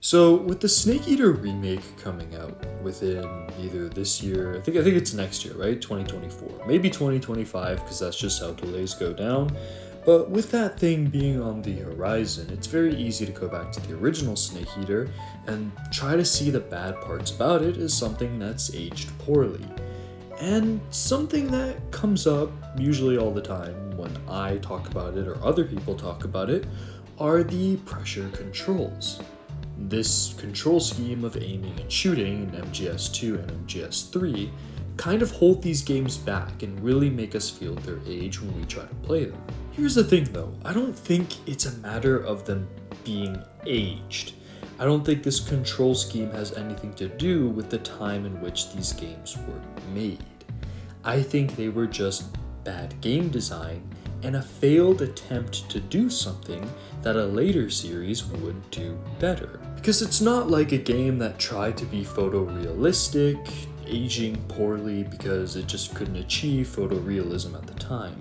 So with the Snake Eater remake coming out within either this year, I think it's next year, right? 2024, maybe 2025, because that's just how delays go down. But with that thing being on the horizon, it's very easy to go back to the original Snake Eater and try to see the bad parts about it as something that's aged poorly. And something that comes up usually all the time when I talk about it or other people talk about it are the pressure controls. This control scheme of aiming and shooting in MGS2 and MGS3 kind of hold these games back and really make us feel their age when we try to play them. Here's the thing though, I don't think it's a matter of them being aged. I don't think this control scheme has anything to do with the time in which these games were made. I think they were just bad game design and a failed attempt to do something that a later series would do better. Because it's not like a game that tried to be photorealistic, aging poorly because it just couldn't achieve photorealism at the time.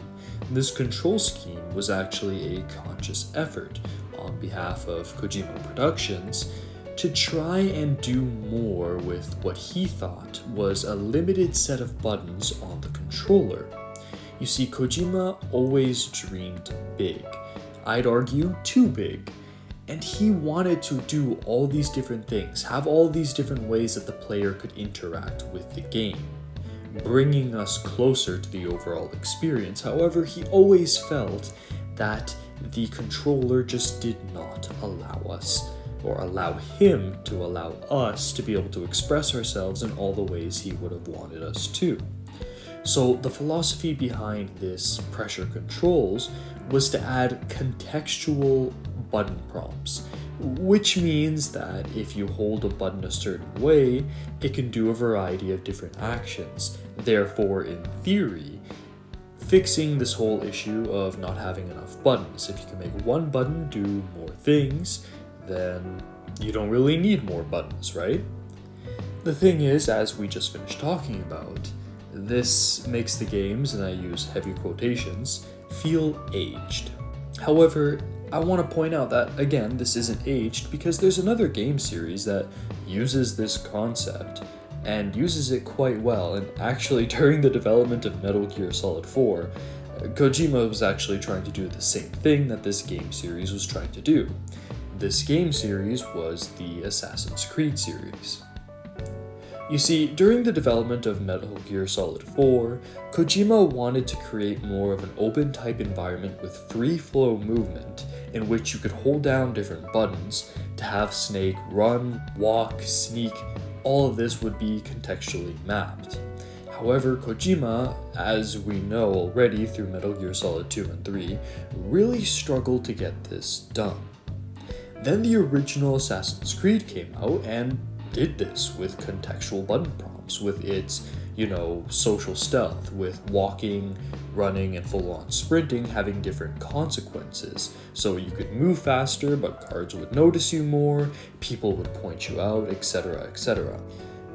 This control scheme was actually a conscious effort on behalf of Kojima Productions to try and do more with what he thought was a limited set of buttons on the controller. You see, Kojima always dreamed big. I'd argue too big. And he wanted to do all these different things, have all these different ways that the player could interact with the game, bringing us closer to the overall experience. However, he always felt that the controller just did not allow us, or allow him to allow us to be able to express ourselves in all the ways he would have wanted us to. So the philosophy behind this pressure controls was to add contextual button prompts, which means that if you hold a button a certain way, it can do a variety of different actions. Therefore, in theory, fixing this whole issue of not having enough buttons. If you can make one button do more things, then you don't really need more buttons, right? The thing is, as we just finished talking about, this makes the games, and I use heavy quotations, feel aged. However, I want to point out that, again, this isn't aged because there's another game series that uses this concept and uses it quite well. And actually, during the development of Metal Gear Solid 4, Kojima was actually trying to do the same thing that this game series was trying to do. This game series was the Assassin's Creed series. You see, during the development of Metal Gear Solid 4, Kojima wanted to create more of an open type environment with free flow movement in which you could hold down different buttons to have Snake run, walk, sneak. All of this would be contextually mapped. However, Kojima, as we know already through Metal Gear Solid 2 and 3, really struggled to get this done. Then the original Assassin's Creed came out and did this with contextual button prompts, with its, social stealth, with walking, running, and full-on sprinting having different consequences. So you could move faster, but guards would notice you more, people would point you out, etc., etc.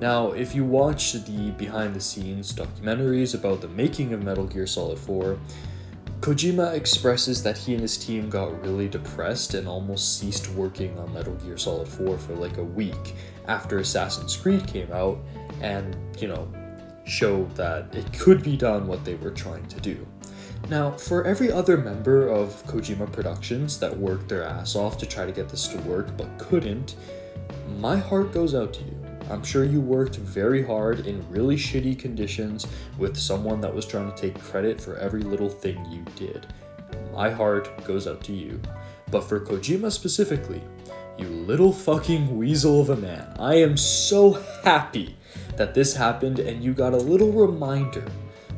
Now, if you watch the behind-the-scenes documentaries about the making of Metal Gear Solid 4, Kojima expresses that he and his team got really depressed and almost ceased working on Metal Gear Solid 4 for like a week after Assassin's Creed came out and, showed that it could be done what they were trying to do. Now, for every other member of Kojima Productions that worked their ass off to try to get this to work but couldn't, my heart goes out to you. I'm sure you worked very hard in really shitty conditions with someone that was trying to take credit for every little thing you did. My heart goes out to you. But for Kojima specifically, you little fucking weasel of a man, I am so happy that this happened and you got a little reminder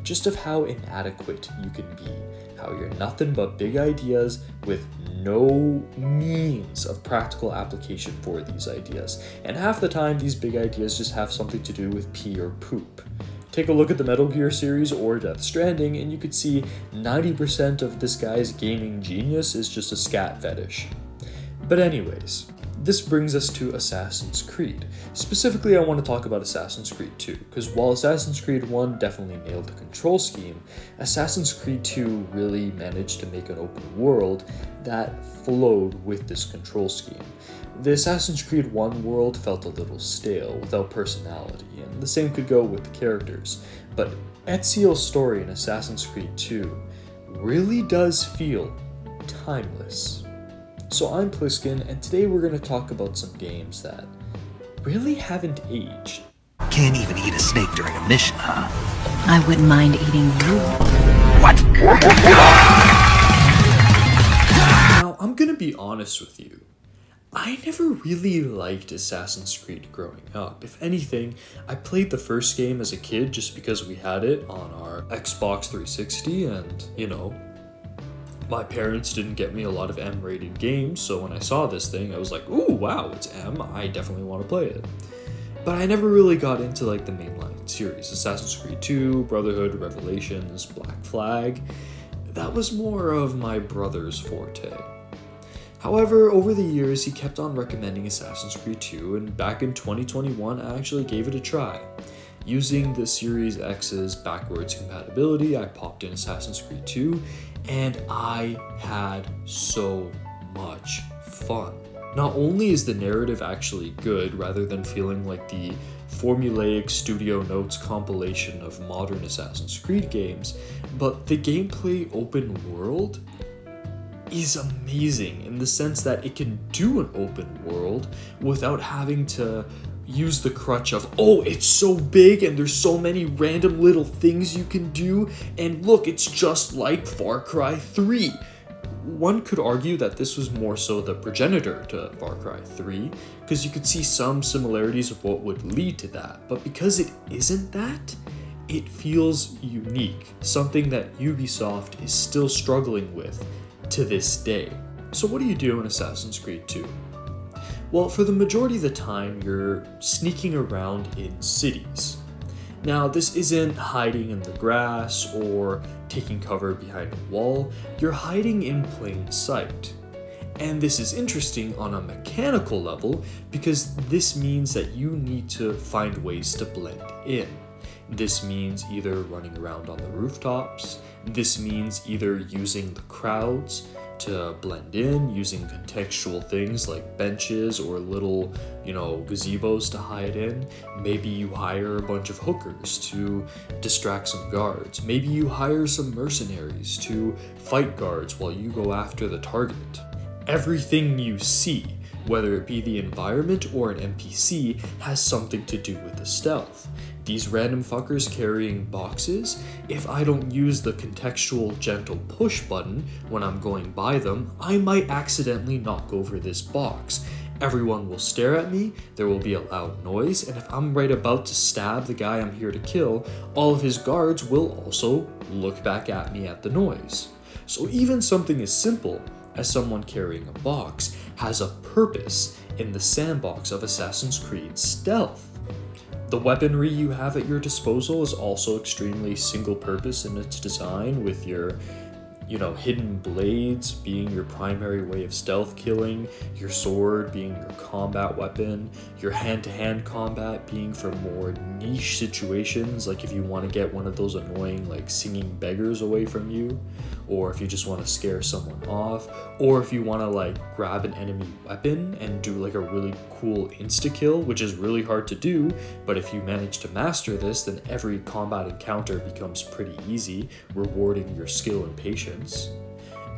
just of how inadequate you can be, how you're nothing but big ideas with no means of practical application for these ideas. And half the time, these big ideas just have something to do with pee or poop. Take a look at the Metal Gear series or Death Stranding, and you could see 90% of this guy's gaming genius is just a scat fetish. But anyways, This brings us to Assassin's Creed. Specifically, I want to talk about Assassin's Creed 2, because while Assassin's Creed 1 definitely nailed the control scheme, Assassin's Creed 2 really managed to make an open world that flowed with this control scheme. The Assassin's Creed 1 world felt a little stale, without personality, and the same could go with the characters, but Ezio's story in Assassin's Creed 2 really does feel timeless. So I'm Pliskin, and today we're going to talk about some games that really haven't aged. Can't even eat a snake during a mission, huh? I wouldn't mind eating you. What? Now, I'm going to be honest with you. I never really liked Assassin's Creed growing up. If anything, I played the first game as a kid just because we had it on our Xbox 360 and, my parents didn't get me a lot of M-rated games, so when I saw this thing, I was like, ooh, wow, it's M, I definitely want to play it. But I never really got into the mainline series. Assassin's Creed 2, Brotherhood, Revelations, Black Flag. That was more of my brother's forte. However, over the years, he kept on recommending Assassin's Creed 2, and back in 2021, I actually gave it a try. Using the Series X's backwards compatibility, I popped in Assassin's Creed 2, and I had so much fun. Not only is the narrative actually good, rather than feeling like the formulaic Studio Notes compilation of modern Assassin's Creed games, but the gameplay open world is amazing in the sense that it can do an open world without having to use the crutch of, oh, it's so big and there's so many random little things you can do, and look, it's just like Far Cry 3. One could argue that this was more so the progenitor to Far Cry 3, because you could see some similarities of what would lead to that, but because it isn't that, it feels unique, something that Ubisoft is still struggling with to this day. So what do you do in Assassin's Creed 2? Well, for the majority of the time, you're sneaking around in cities. Now, this isn't hiding in the grass or taking cover behind a wall, you're hiding in plain sight. And this is interesting on a mechanical level because this means that you need to find ways to blend in. This means either running around on the rooftops, this means either using the crowds to blend in, using contextual things like benches or little, gazebos to hide in. Maybe you hire a bunch of hookers to distract some guards. Maybe you hire some mercenaries to fight guards while you go after the target. Everything you see, whether it be the environment or an NPC, has something to do with the stealth. These random fuckers carrying boxes, if I don't use the contextual gentle push button when I'm going by them, I might accidentally knock over this box. Everyone will stare at me, there will be a loud noise, and if I'm right about to stab the guy I'm here to kill, all of his guards will also look back at me at the noise. So even something as simple as someone carrying a box has a purpose in the sandbox of Assassin's Creed stealth. The weaponry you have at your disposal is also extremely single purpose in its design, with your hidden blades being your primary way of stealth killing, your sword being your combat weapon, your hand-to-hand combat being for more niche situations, like if you want to get one of those annoying singing beggars away from you, or if you just want to scare someone off, or if you want to grab an enemy weapon and do a really cool insta-kill, which is really hard to do, but if you manage to master this, then every combat encounter becomes pretty easy, rewarding your skill and patience.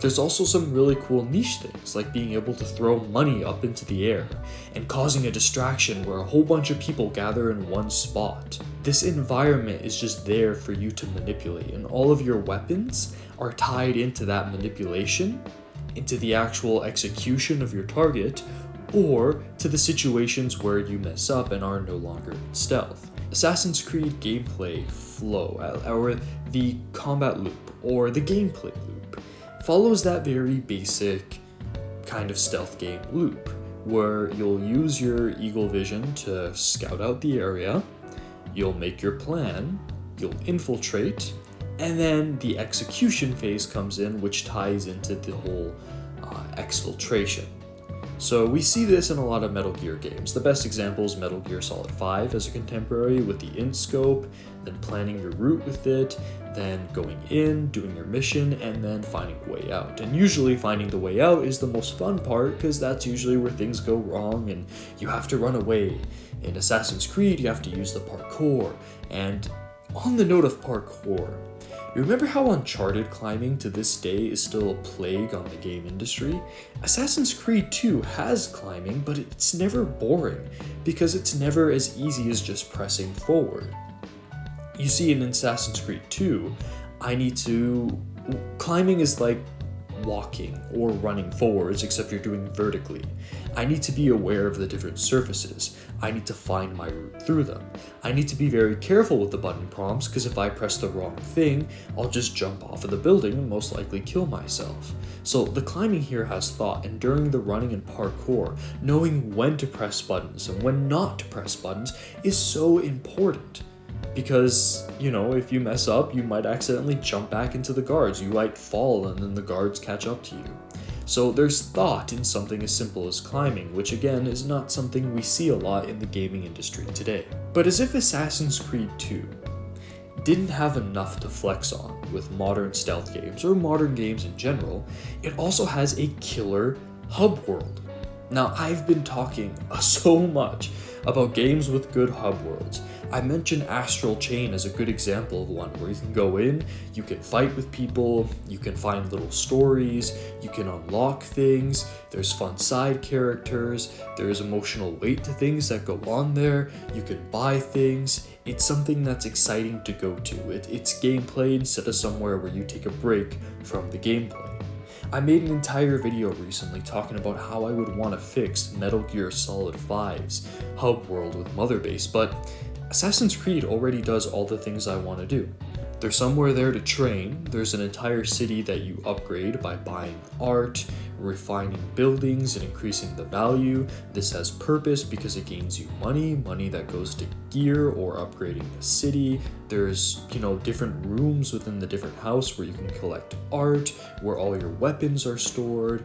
There's also some really cool niche things, like being able to throw money up into the air and causing a distraction where a whole bunch of people gather in one spot. This environment is just there for you to manipulate, and all of your weapons are tied into that manipulation, into the actual execution of your target, or to the situations where you mess up and are no longer in stealth. Assassin's Creed gameplay flow, or the combat loop, or the gameplay loop, follows that very basic kind of stealth game loop, where you'll use your eagle vision to scout out the area, you'll make your plan, you'll infiltrate, and then the execution phase comes in, which ties into the whole exfiltration. So we see this in a lot of Metal Gear games. The best example is Metal Gear Solid 5 as a contemporary with the int scope, then planning your route with it, then going in, doing your mission, and then finding a way out. And usually finding the way out is the most fun part because that's usually where things go wrong and you have to run away. In Assassin's Creed, you have to use the parkour. And on the note of parkour, you remember how Uncharted climbing to this day is still a plague on the game industry? Assassin's Creed 2 has climbing, but it's never boring, because it's never as easy as just pressing forward. You see, in Assassin's Creed 2, climbing is like walking or running forwards, except you're doing vertically. I need to be aware of the different surfaces. I need to find my route through them. I need to be very careful with the button prompts because if I press the wrong thing, I'll just jump off of the building and most likely kill myself. So the climbing here has thought, and during the running and parkour, knowing when to press buttons and when not to press buttons is so important. Because, if you mess up, you might accidentally jump back into the guards, you might fall and then the guards catch up to you. So there's thought in something as simple as climbing, which again is not something we see a lot in the gaming industry today. But as if Assassin's Creed 2 didn't have enough to flex on with modern stealth games or modern games in general, it also has a killer hub world. Now, I've been talking so much about games with good hub worlds. I mentioned Astral Chain as a good example of one where you can go in, you can fight with people, you can find little stories, you can unlock things, there's fun side characters, there's emotional weight to things that go on there, you can buy things. It's something that's exciting to go to. It's gameplay instead of somewhere where you take a break from the gameplay. I made an entire video recently talking about how I would want to fix Metal Gear Solid 5's hub world with Mother Base, but Assassin's Creed already does all the things I want to do. There's somewhere there to train, there's an entire city that you upgrade by buying art, refining buildings, and increasing the value. This has purpose because it gains you money that goes to gear or upgrading the city. There's, different rooms within the different house where you can collect art, where all your weapons are stored.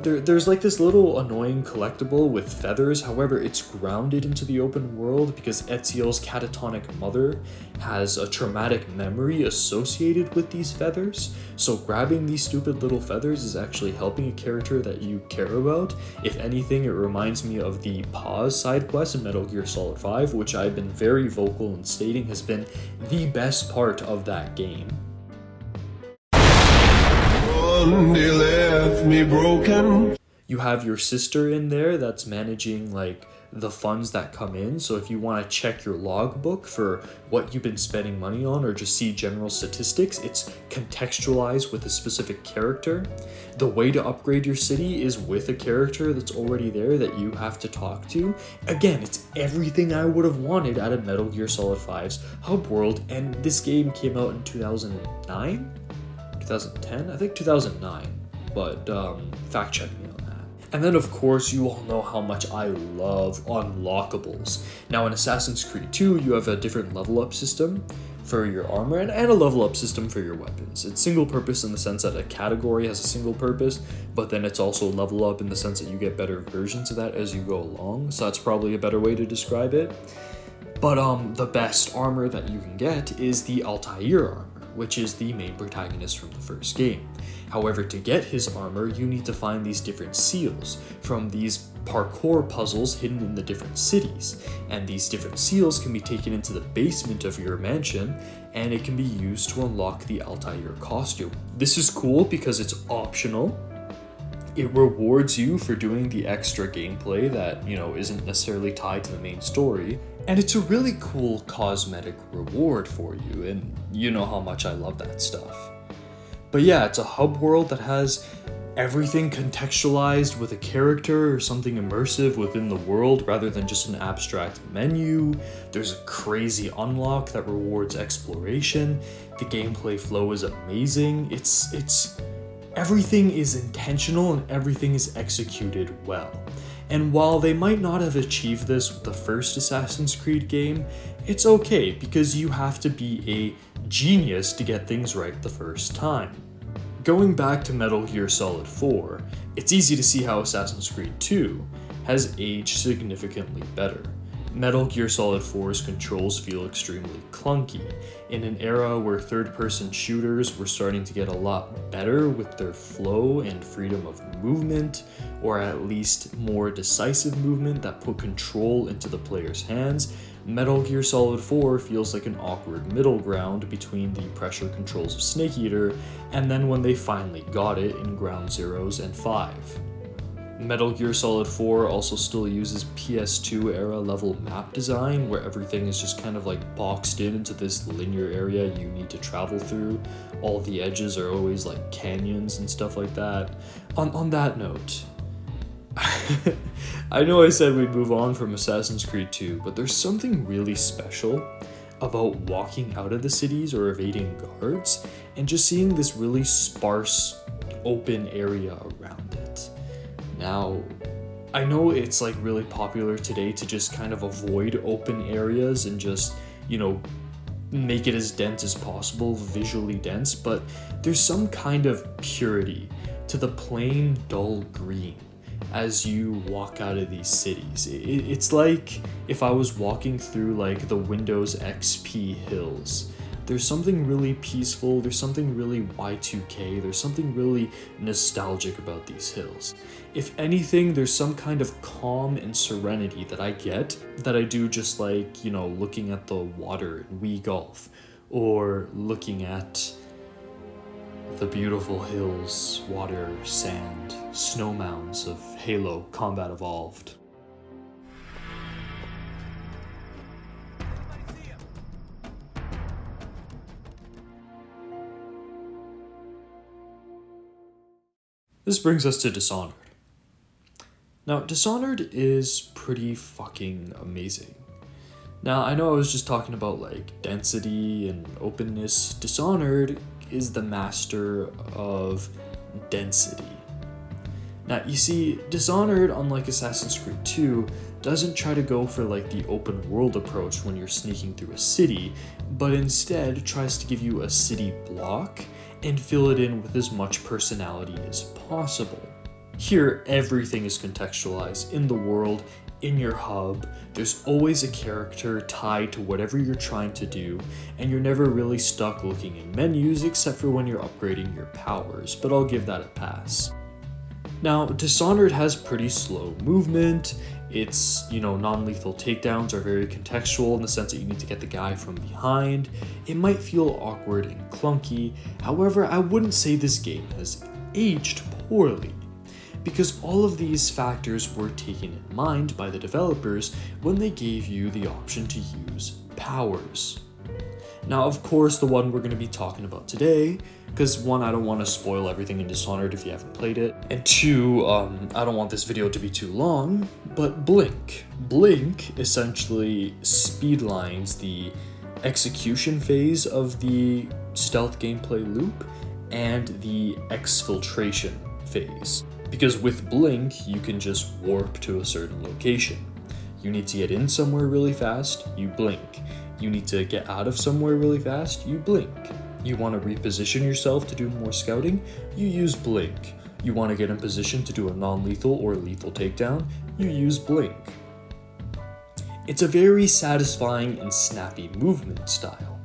There's like this little annoying collectible with feathers. However, it's grounded into the open world because Ezio's catatonic mother has a traumatic memory associated with these feathers. So grabbing these stupid little feathers is actually helping a character that you care about. If anything, it reminds me of the pause side quest in Metal Gear Solid 5, which I've been very vocal in stating has been the best part of that game. They left me broken. You have your sister in there that's managing the funds that come in. So if you want to check your logbook for what you've been spending money on or just see general statistics, it's contextualized with a specific character. The way to upgrade your city is with a character that's already there that you have to talk to. Again, it's everything I would have wanted out of Metal Gear Solid 5's hub world, and this game came out in 2009? 2010? I think 2009, but fact check me on that. And then of course you all know how much I love unlockables. Now in Assassin's Creed 2 you have a different level up system for your armor and a level up system for your weapons. It's single purpose in the sense that a category has a single purpose, but then it's also level up in the sense that you get better versions of that as you go along. So that's probably a better way to describe it. But the best armor that you can get is the Altair armor, which is the main protagonist from the first game. However, to get his armor, you need to find these different seals from these parkour puzzles hidden in the different cities. And these different seals can be taken into the basement of your mansion, and it can be used to unlock the Altair costume. This is cool because it's optional. It rewards you for doing the extra gameplay that, isn't necessarily tied to the main story. And it's a really cool cosmetic reward for you, and you know how much I love that stuff. But yeah, it's a hub world that has everything contextualized with a character or something immersive within the world rather than just an abstract menu. There's a crazy unlock that rewards exploration. The gameplay flow is amazing. It's everything is intentional and everything is executed well. And while they might not have achieved this with the first Assassin's Creed game, it's okay because you have to be a genius to get things right the first time. Going back to Metal Gear Solid 4, It's easy to see how Assassin's Creed 2 has aged significantly better. Metal Gear Solid 4's controls feel extremely clunky, in an era where third-person shooters were starting to get a lot better with their flow and freedom of movement, or at least more decisive movement that put control into the player's hands. Metal Gear Solid 4 feels like an awkward middle ground between the pressure controls of Snake Eater and then when they finally got it in Ground Zeroes and 5. Metal Gear Solid 4 also still uses PS2 era level map design where everything is just kind of like boxed in into this linear area you need to travel through. All the edges are always like canyons and stuff like that. On that note, I know I said we'd move on from Assassin's Creed 2, but there's something really special about walking out of the cities or evading guards and just seeing this really sparse open area around it. Now, I know it's like really popular today to just kind of avoid open areas and just, make it as dense as possible, visually dense, but there's some kind of purity to the plain dull green as you walk out of these cities. It's like if I was walking through like the Windows XP hills. There's something really peaceful, there's something really Y2K, there's something really nostalgic about these hills. If anything, there's some kind of calm and serenity that I get that I do just like, looking at the water in Wii Golf, or looking at the beautiful hills, water, sand, snow mounds of Halo Combat Evolved. This brings us to Dishonored. Now, Dishonored is pretty fucking amazing. Now, I know I was just talking about like density and openness. Dishonored is the master of density. Now, you see, Dishonored, unlike Assassin's Creed 2, doesn't try to go for like the open world approach when you're sneaking through a city, but instead tries to give you a city block and fill it in with as much personality as possible. Here, everything is contextualized in the world, in your hub. There's always a character tied to whatever you're trying to do, and you're never really stuck looking in menus except for when you're upgrading your powers, but I'll give that a pass. Now, Dishonored has pretty slow movement. Its, non-lethal takedowns are very contextual in the sense that you need to get the guy from behind. It might feel awkward and clunky. However, I wouldn't say this game has aged poorly, because all of these factors were taken in mind by the developers when they gave you the option to use powers. Now, of course, the one we're going to be talking about today, because one, I don't want to spoil everything in Dishonored if you haven't played it, and two, I don't want this video to be too long, but Blink. Blink essentially speedlines the execution phase of the stealth gameplay loop and the exfiltration phase. Because with Blink, you can just warp to a certain location. You need to get in somewhere really fast, you blink. You need to get out of somewhere really fast, you blink. You want to reposition yourself to do more scouting, you use Blink. You want to get in position to do a non-lethal or lethal takedown, you use Blink. It's a very satisfying and snappy movement style,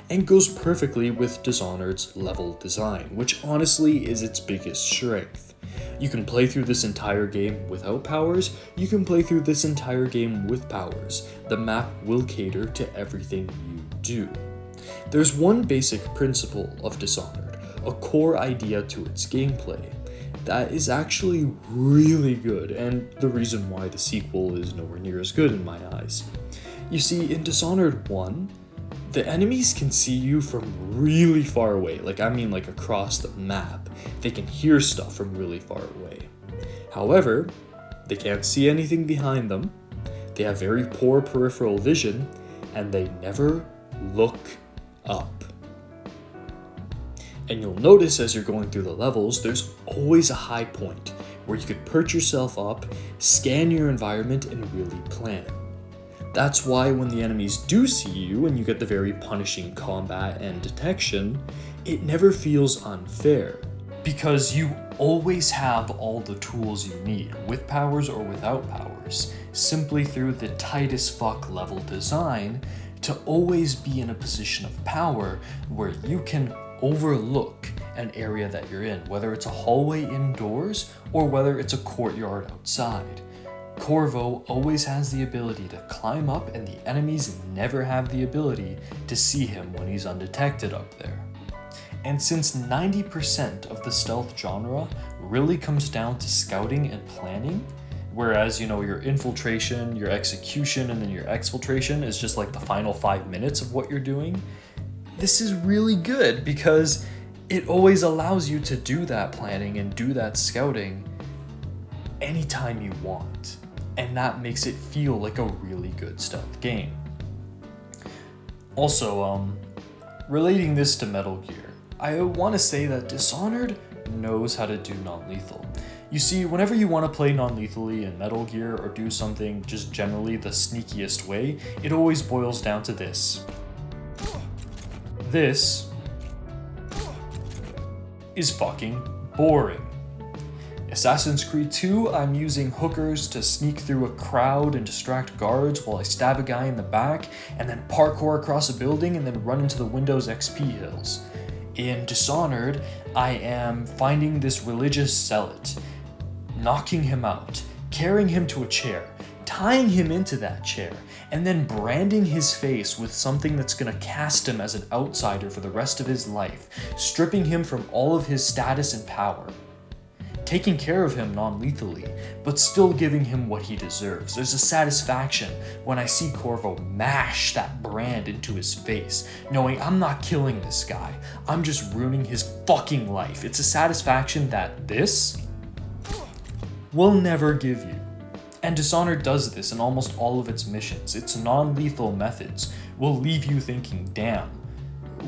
and goes perfectly with Dishonored's level design, which honestly is its biggest strength. You can play through this entire game without powers, you can play through this entire game with powers. The map will cater to everything you do. There's one basic principle of Dishonored, a core idea to its gameplay, that is actually really good, and the reason why the sequel is nowhere near as good in my eyes. You see, in Dishonored 1, the enemies can see you from really far away, like across the map. They can hear stuff from really far away. However, they can't see anything behind them, they have very poor peripheral vision, and they never look up. And you'll notice as you're going through the levels, there's always a high point where you could perch yourself up, scan your environment, and really plan. That's why when the enemies do see you and you get the very punishing combat and detection, it never feels unfair. because you always have all the tools you need, with powers or without powers, simply through the tightest fuck level design to always be in a position of power where you can overlook an area that you're in, whether it's a hallway indoors or whether it's a courtyard outside. Corvo always has the ability to climb up, and the enemies never have the ability to see him when he's undetected up there. And since 90% of the stealth genre really comes down to scouting and planning, whereas, your infiltration, your execution, and then your exfiltration is just like the final 5 minutes of what you're doing, this is really good because it always allows you to do that planning and do that scouting anytime you want. And that makes it feel like a really good stealth game. Also, relating this to Metal Gear, I want to say that Dishonored knows how to do non-lethal. You see, whenever you want to play non-lethally in Metal Gear or do something just generally the sneakiest way, it always boils down to this. This is fucking boring. Assassin's Creed 2, I'm using hookers to sneak through a crowd and distract guards while I stab a guy in the back, and then parkour across a building and then run into the Windows XP hills. In Dishonored, I am finding this religious zealot, knocking him out, carrying him to a chair, tying him into that chair, and then branding his face with something that's gonna cast him as an outsider for the rest of his life, stripping him from all of his status and power. Taking care of him non-lethally, but still giving him what he deserves. There's a satisfaction when I see Corvo mash that brand into his face, knowing I'm not killing this guy, I'm just ruining his fucking life. It's a satisfaction that this will never give you. And Dishonored does this in almost all of its missions. Its non-lethal methods will leave you thinking, damn,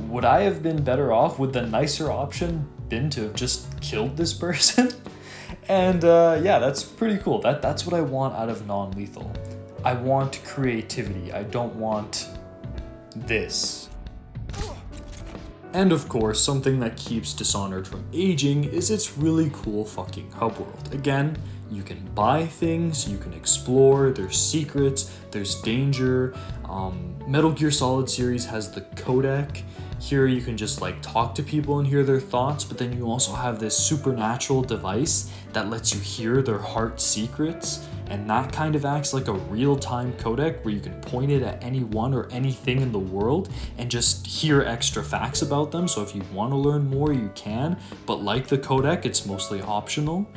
would I have been better off? Would the nicer option been to have just killed this person? And yeah, that's pretty cool. That's what I want out of non-lethal. I want creativity. I don't want this. And of course, something that keeps Dishonored from aging is its really cool fucking hub world. Again, you can buy things, you can explore, there's secrets, there's danger. Metal Gear Solid series has the codec. Here you can just talk to people and hear their thoughts, but then you also have this supernatural device that lets you hear their heart secrets, and that kind of acts like a real-time codec where you can point it at anyone or anything in the world and just hear extra facts about them. So if you want to learn more, you can, but like the codec, it's mostly optional.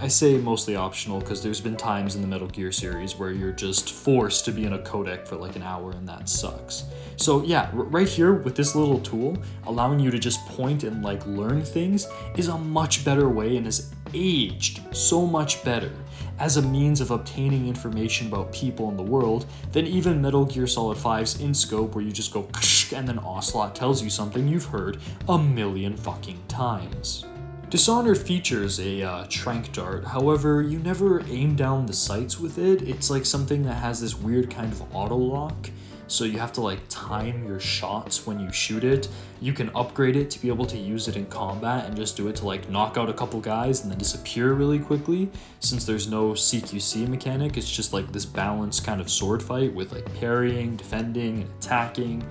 I say mostly optional because there's been times in the Metal Gear series where you're just forced to be in a codec for an hour, and that sucks. So yeah, right here with this little tool, allowing you to just point and learn things is a much better way and has aged so much better as a means of obtaining information about people in the world than even Metal Gear Solid 5's in-scope, where you just go and then Ocelot tells you something you've heard a million fucking times. Dishonored features a trank dart, however, you never aim down the sights with it. It's something that has this weird kind of auto lock, so you have to time your shots when you shoot it. You can upgrade it to be able to use it in combat and just do it to knock out a couple guys and then disappear really quickly. Since there's no CQC mechanic, it's just this balanced kind of sword fight with parrying, defending, and attacking,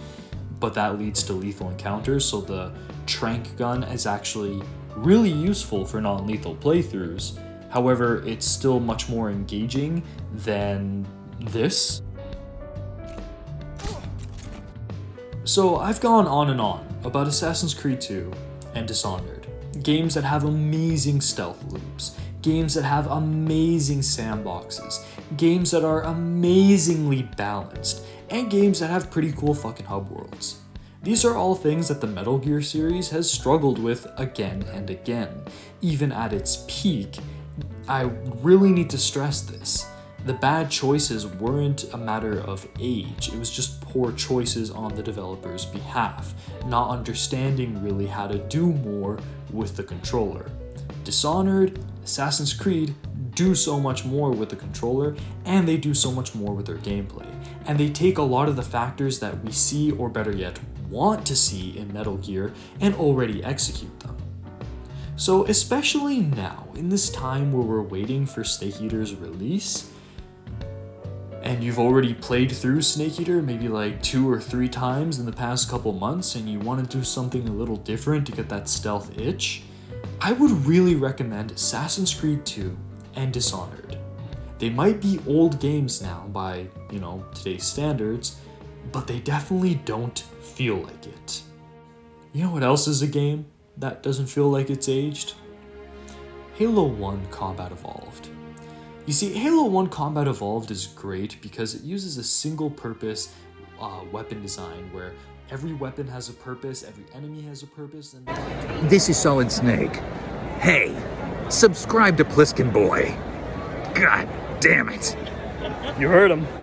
but that leads to lethal encounters, so the trank gun is actually really useful for non-lethal playthroughs. However, it's still much more engaging than this. So I've gone on and on about Assassin's Creed 2 and Dishonored, games that have amazing stealth loops, games that have amazing sandboxes, games that are amazingly balanced, and games that have pretty cool fucking hub worlds. These are all things that the Metal Gear series has struggled with again and again. Even at its peak, I really need to stress this. The bad choices weren't a matter of age, it was just poor choices on the developer's behalf, not understanding really how to do more with the controller. Dishonored, Assassin's Creed do so much more with the controller, and they do so much more with their gameplay. And they take a lot of the factors that we see, or better yet, want to see in Metal Gear and already execute them. So especially now, in this time where we're waiting for Snake Eater's release, and you've already played through Snake Eater maybe like 2 or 3 times in the past couple months, and you want to do something a little different to get that stealth itch, I would really recommend Assassin's Creed 2 and Dishonored. They might be old games now by, today's standards, but they definitely don't feel like it. You know what else is a game that doesn't feel like it's aged? Halo 1 Combat Evolved. You see, Halo 1 Combat Evolved is great because it uses a single-purpose weapon design where every weapon has a purpose, every enemy has a purpose, and... This is Solid Snake. Hey, subscribe to Pliskin Boy. God damn it. You heard him.